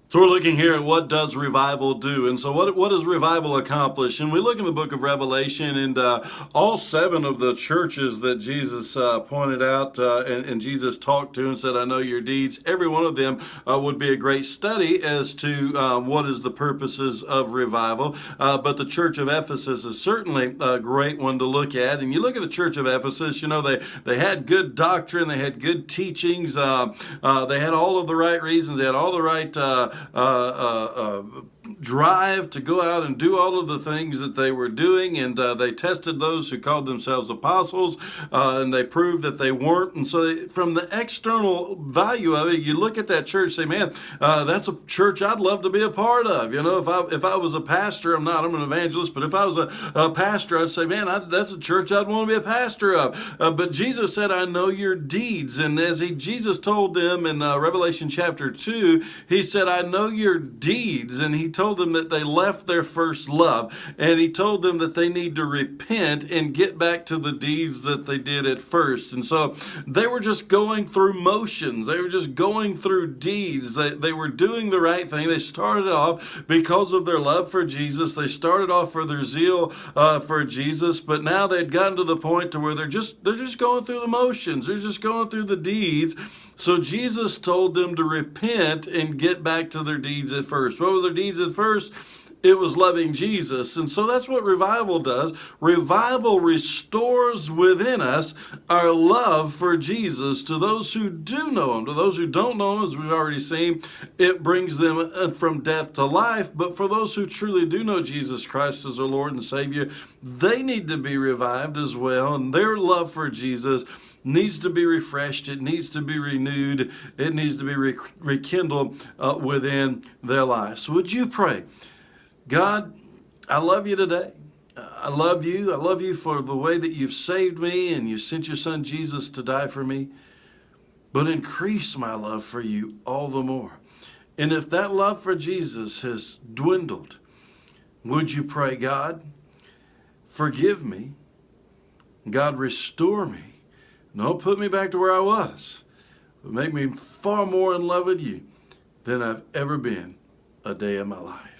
So we're looking here at what does revival do, and so what does revival accomplish? And we look in the book of Revelation, and all seven of the churches that Jesus pointed out and Jesus talked to and said, "I know your deeds." Every one of them would be a great study as to what is the purposes of revival. But the church of Ephesus is certainly a great one to look at. And you look at the church of Ephesus, you know they had good doctrine, they had good teachings, they had all of the right reasons, they had all the right drive to go out and do all of the things that they were doing, and they tested those who called themselves apostles, and they proved that they weren't. And so from the external value of it, you look at that church, say, man, that's a church I'd love to be a part of. You know, if I was a pastor, I'm an evangelist, but if I was a pastor, I'd say, man, that's a church I'd want to be a pastor of. But Jesus said, I know your deeds. And as Jesus told them in Revelation chapter 2, he said, I know your deeds. And he told them that they left their first love. And he told them that they need to repent and get back to the deeds that they did at first. And so they were just going through motions. They were just going through deeds. They were doing the right thing. They started off because of their love for Jesus. They started off for their zeal for Jesus. But now they'd gotten to the point to where they're just going through the motions. They're just going through the deeds. So Jesus told them to repent and get back to their deeds at first. What were their deeds at first? It was loving Jesus. And so that's what revival does. Revival restores within us our love for Jesus. To those who do know him, to those who don't know him, as we've already seen, it brings them from death to life. But for those who truly do know Jesus Christ as their Lord and Savior, they need to be revived as well. And their love for Jesus needs to be refreshed. It needs to be renewed. It needs to be rekindled within their lives. So would you pray? God, I love you today. I love you. I love you for the way that you've saved me and you sent your son Jesus to die for me. But increase my love for you all the more. And if that love for Jesus has dwindled, would you pray, God, forgive me. God, restore me. Don't put me back to where I was, but make me far more in love with you than I've ever been a day in my life.